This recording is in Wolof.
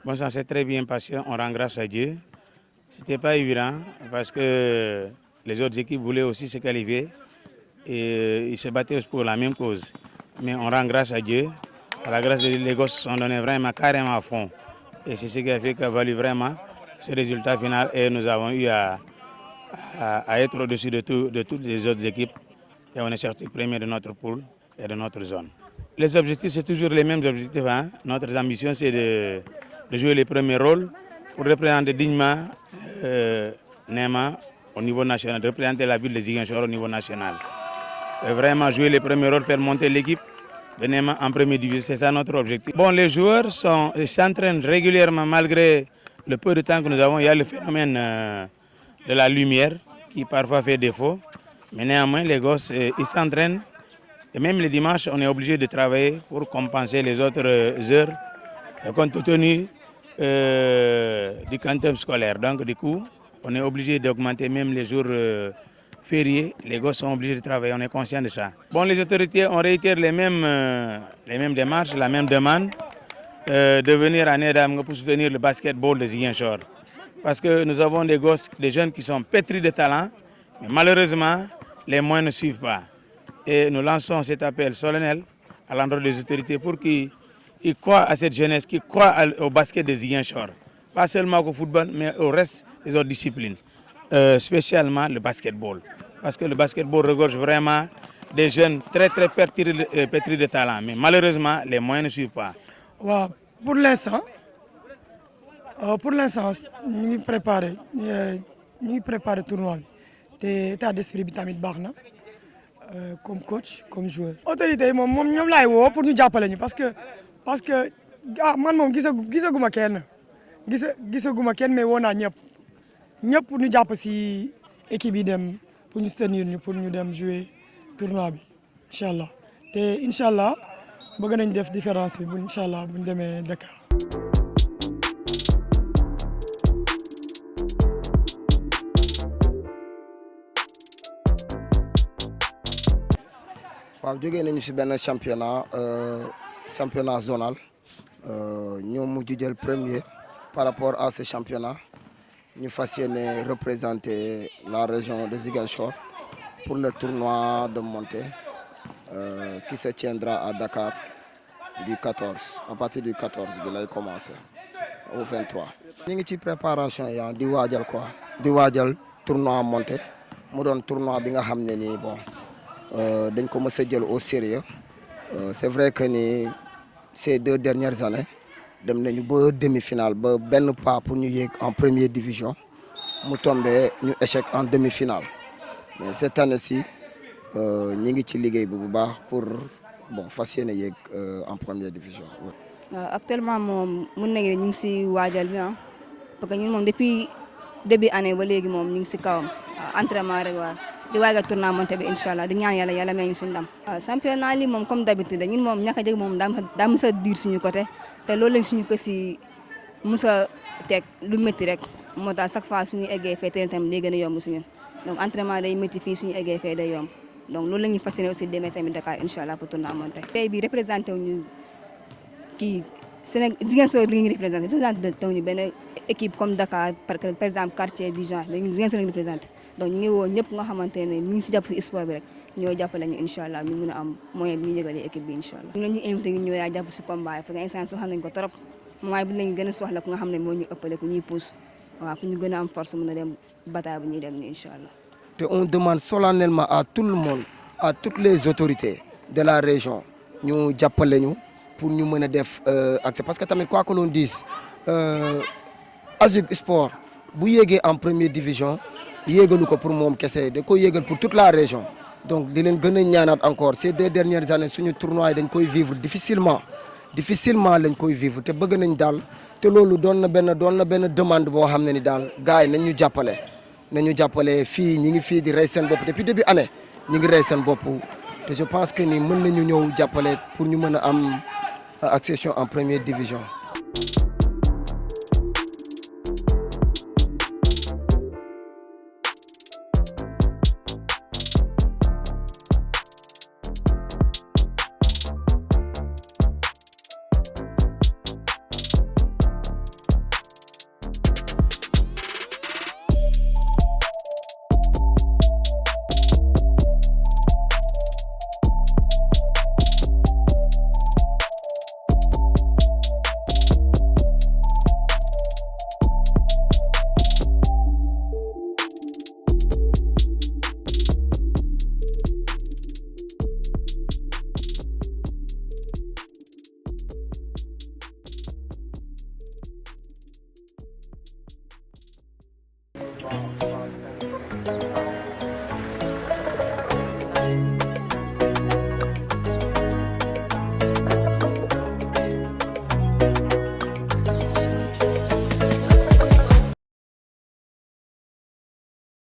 Bon, ça s'est très bien passé, on rend grâce à Dieu. C'était pas évident parce que les autres équipes voulaient aussi se qualifier et ils se battaient pour la même cause. Mais on rend grâce à Dieu. À la grâce de Dieu, les gosses se sont donnés vraiment carrément à fond. Et c'est ce qui a fait qu'a valu vraiment ce résultat final et nous avons eu à être au-dessus de toutes les autres équipes. Et on est sorti premier de notre poule et de notre zone. Les objectifs, c'est toujours les mêmes objectifs. Hein? Notre ambition, c'est de jouer les premiers rôles pour représenter dignement Néma au niveau national, de représenter la ville de Ziguinchor au niveau national. Et vraiment jouer les premiers rôles, faire monter l'équipe de Néma en première division, c'est ça notre objectif. Bon, les joueurs s'entraînent régulièrement malgré le peu de temps que nous avons. Il y a le phénomène de la lumière qui parfois fait défaut. Mais néanmoins, les gosses, ils s'entraînent. Et même les dimanches, on est obligé de travailler pour compenser les autres heures, compte tenu du quantum scolaire. Donc, du coup, on est obligé d'augmenter même les jours fériés. Les gosses sont obligés de travailler, on est conscient de ça. Bon, les autorités, on réitère les mêmes démarches, la même demande de venir à Nedam pour soutenir le basketball de Ziguinchor. Parce que nous avons des gosses, des jeunes qui sont pétris de talent, mais malheureusement, les moyens ne suivent pas. Et nous lançons cet appel solennel à l'endroit des autorités pour qu'ils croient à cette jeunesse, qu'ils croient au basket de Ziguinchor. Pas seulement au football, mais au reste des autres disciplines, spécialement le basketball. Parce que le basketball regorge vraiment des jeunes très pétris de talent. Mais malheureusement, les moyens ne suivent pas. Ouais, pour l'instant, nous nous préparons le tournoi. L'état d'esprit est bon. Comme coach, comme joueur. Autorité moom ñoom laay woo pour ñu jàppale ñu parce que man moom gisaguma kenn mais woo naa ñëpp pour ñu jàpp si équipe yi dem pour ñu soutenir ñu pour ñu dem jouer tournoi bi incha allah te incha allah bëgg nañ def différence bi bu incha allah bu ñu demee Dakar. waaw jógee nañu ci benn championnat zonal ñoo mujj jël premier par rapport à ce championnat ñu fas yéene représenter la région de Ziguinchor pour le tournoi de montée qui se tiendra à Dakar du 14 à partir du 14 bi lay commencer au 23. ñu ngi ci préparation ya di waajal tournoi montée mu doon tournoi bi nga xam ne nii bon. dañ ko mës a jël au sérieux c'est vrai que ni ces 2 dernières années dem nañu ba demi-finale ba benn pas pour ñu yéeg en première division mu tombé ñu échec en demi-finale mais cette année-ci ñi ngi ci liggéey bu baax pour bon fas yéene yéeg en première division. Actuellement moom mën nañu ñu ngi si waajal bi parce que ñun moom depuis début année ba léegi moom ñu ngi si kawam entraînement rek waa. di waajal tournoi monté bi incha allah di ñaan yàlla may ñu suñu ndam. waaw championnat li moom comme d'habitude ñun moom ñàkk a jeg moom daa mës a diir suñu côté te loolu lañ suñu ko si mës a teg lu métti rek moo tax chaque fois suñu eggee fee terrain tamit day gën a yomb suñu donc entraînement day métti fii suñu eggee fee day yomb donc loolu la ñuy fas yéene aussi demee tamit Dakar incha allah pour tournoi monté. tey bi représenté wu ñu kii Ziguinchor li ngi représenté ñu benn équipe comme Dakar par exemple quartier du genre mais Ziguinchor la ñu représenté donc ñu ngi woo ñëpp nga xamante ne mi ngi si jàpp si sport bi rek ñoo jàppale ñu incha allah ñu mën a am moyen bi ñu yëgalee équipe bi incha allah. ñu ngi leen di invité ñu ñëw jàpp si combat yi parce que instant soxla nañ ko trop moment bi lañ gën a soxla ku nga xam ne moo ñu ëppale ku ñuy pousse waaw pour ñu gën a am force mën a dem bataille bu ñuy dem ni incha allah. te on demande solennellement à tout le monde à toutes les autorités de la région ñu jàppale ñu pour ñu mën a def accès parce que tamit quoi que l'on dise ASUG Sport bu yéegee en première division yéegalu ko pour moom kese da koy yéegal pour toute la région donc di leen gën a ñaanaat encore ces 2 dernières années suñu tournoi yi dañ koy vivre difficilement lañ koy vivre te bëgg nañ daal te loolu doon na benn demande boo xam ne ni daal gars yi nañ ñu jàppale fii ñi ngi fii di rey seen bopp depuis début année ñi ngi rey seen bopp te je pense que ni mën nañu ñëw jàppale pour ñu mën a am accession en première division.